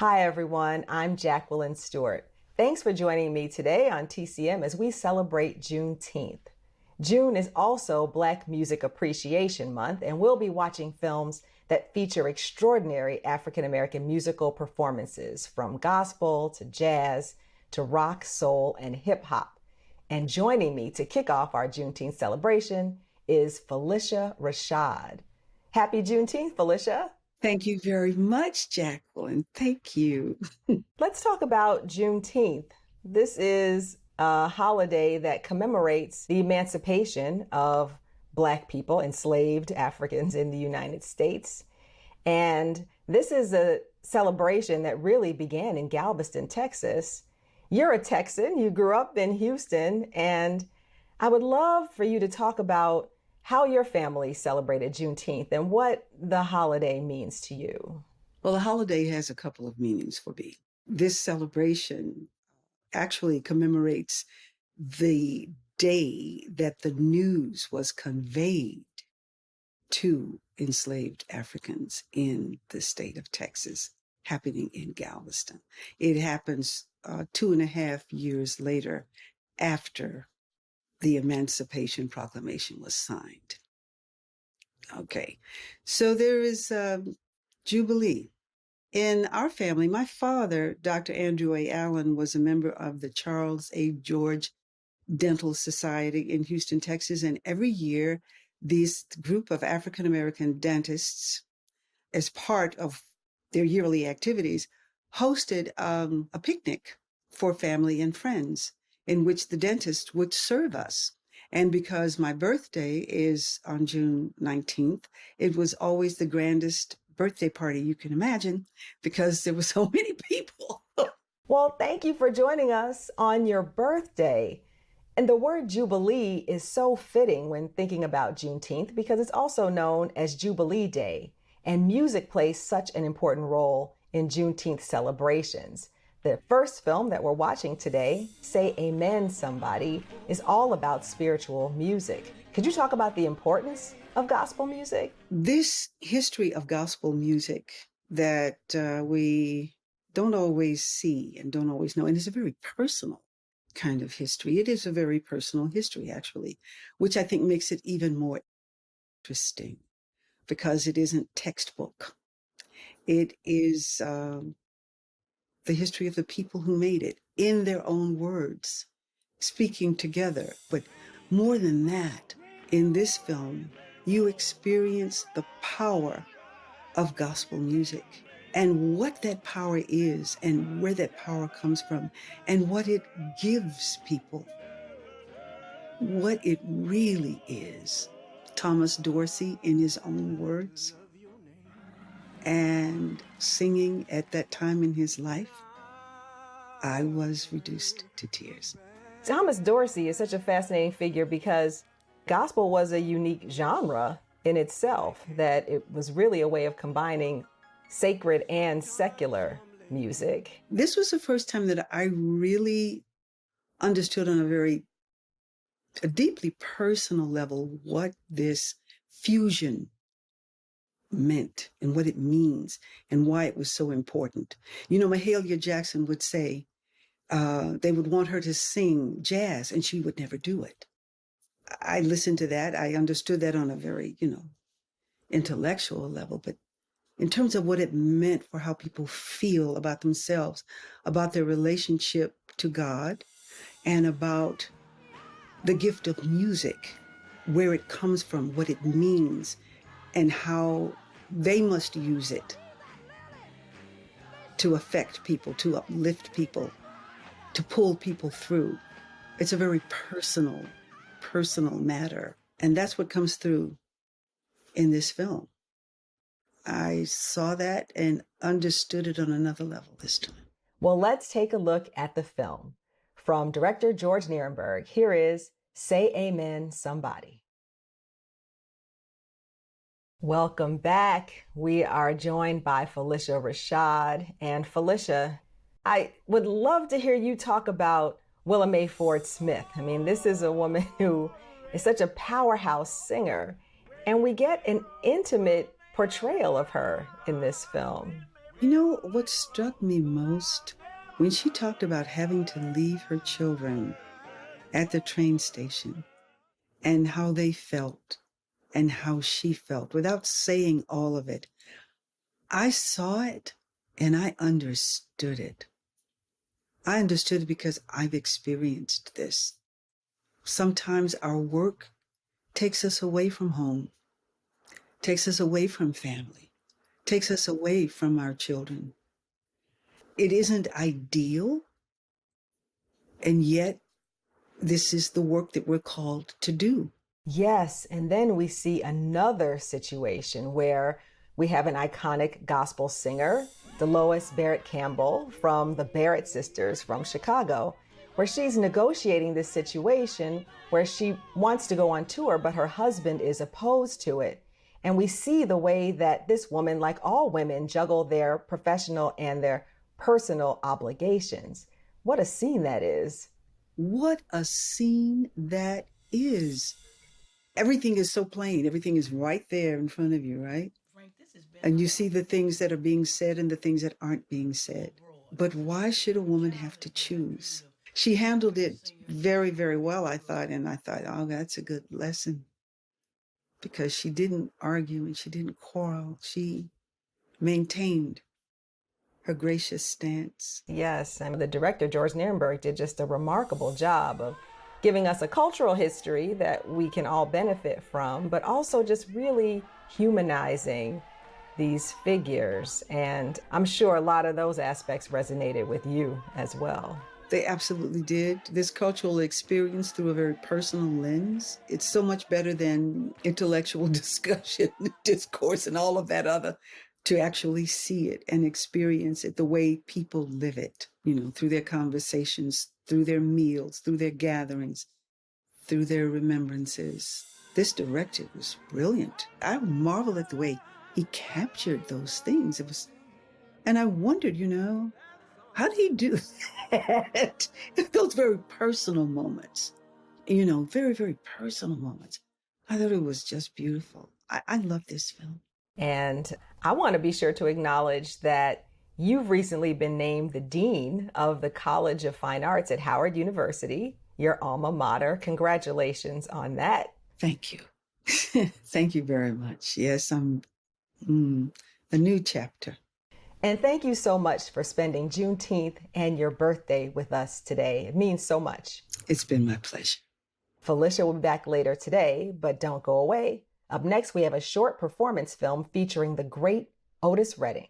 Hi, everyone. I'm Jacqueline Stewart. Thanks for joining me today on TCM as we celebrate Juneteenth. June is also Black Music Appreciation Month, and we'll be watching films that feature extraordinary African American musical performances from gospel to jazz to rock, soul, and hip hop. And joining me to kick off our Juneteenth celebration is Felicia Rashad. Happy Juneteenth, Felicia. Thank you very much, Jacqueline. Thank you. Let's talk about Juneteenth. This is a holiday that commemorates the emancipation of Black people, enslaved Africans in the United States. And this is a celebration that really began in Galveston, Texas. You're a Texan, you grew up in Houston, and I would love for you to talk about how your family celebrated Juneteenth and what the holiday means to you. Well, the holiday has a couple of meanings for me. This celebration actually commemorates the day that the news was conveyed to enslaved Africans in the state of Texas, happening in Galveston. It happens 2.5 years later after the Emancipation Proclamation was signed. Okay, so there is Jubilee. In our family, my father, Dr. Andrew A. Allen, was a member of the Charles A. George Dental Society in Houston, Texas, and every year, this group of African-American dentists, as part of their yearly activities, hosted a picnic for family and friends, in which the dentist would serve us. And because my birthday is on June 19th, it was always the grandest birthday party you can imagine because there were so many people. Well, thank you for joining us on your birthday. And the word Jubilee is so fitting when thinking about Juneteenth because it's also known as Jubilee Day. And music plays such an important role in Juneteenth celebrations. The first film that we're watching today, Say Amen Somebody, is all about spiritual music. Could you talk about the importance of gospel music? This history of gospel music that we don't always see and don't always know, and it's a very personal kind of history. It is a very personal history, actually, which I think makes it even more interesting because it isn't textbook. It is the history of the people who made it in their own words, speaking together. But more than that, in this film, you experience the power of gospel music and what that power is and where that power comes from and what it gives people, what it really is. Thomas Dorsey, in his own words, and singing at that time in his life, I was reduced to tears. Thomas Dorsey is such a fascinating figure because gospel was a unique genre in itself, that it was really a way of combining sacred and secular music. This was the first time that I really understood on a deeply personal level what this fusion meant and what it means and why it was so important. You know, Mahalia Jackson would say they would want her to sing jazz and she would never do it. I listened to that. I understood that on a very, intellectual level, but in terms of what it meant for how people feel about themselves, about their relationship to God, and about the gift of music, where it comes from, what it means, and how they must use it to affect people, to uplift people, to pull people through. It's a very personal matter. And that's what comes through in this film. I saw that and understood it on another level this time. Well, let's take a look at the film. From director George Nierenberg, here is Say Amen Somebody. Welcome back. We are joined by Felicia Rashad. And Felicia, I would love to hear you talk about Willa Mae Ford Smith. I mean, this is a woman who is such a powerhouse singer, and we get an intimate portrayal of her in this film. You know, what struck me most when she talked about having to leave her children at the train station and how they felt and how she felt without saying all of it. I saw it and I understood it. I understood it because I've experienced this. Sometimes our work takes us away from home, takes us away from family, takes us away from our children. It isn't ideal, and yet this is the work that we're called to do. Yes, and then we see another situation where we have an iconic gospel singer, Dolores Barrett Campbell from the Barrett Sisters from Chicago, where she's negotiating this situation where she wants to go on tour, but her husband is opposed to it. And we see the way that this woman, like all women, juggle their professional and their personal obligations. What a scene that is. What a scene that is. Everything is so plain. Everything is right there in front of you, right? And you see the things that are being said and the things that aren't being said. But why should a woman have to choose? She handled it very, very well, I thought. And I thought, oh, that's a good lesson. Because she didn't argue and she didn't quarrel. She maintained her gracious stance. Yes, and the director, George Nirenberg, did just a remarkable job of giving us a cultural history that we can all benefit from, but also just really humanizing these figures. And I'm sure a lot of those aspects resonated with you as well. They absolutely did. This cultural experience through a very personal lens, it's so much better than intellectual discussion, discourse, and all of that other, to actually see it and experience it the way people live it, you know, through their conversations, through their meals, through their gatherings, through their remembrances. This director was brilliant. I marvel at the way he captured those things. And I wondered, you know, how did he do that? Those very personal moments, you know, very, very personal moments. I thought it was just beautiful. I love this film. And I want to be sure to acknowledge that you've recently been named the Dean of the College of Fine Arts at Howard University, your alma mater. Congratulations on that. Thank you. Thank you very much. Yes, I'm a new chapter. And thank you so much for spending Juneteenth and your birthday with us today. It means so much. It's been my pleasure. Felicia will be back later today, but don't go away. Up next, we have a short performance film featuring the great Otis Redding.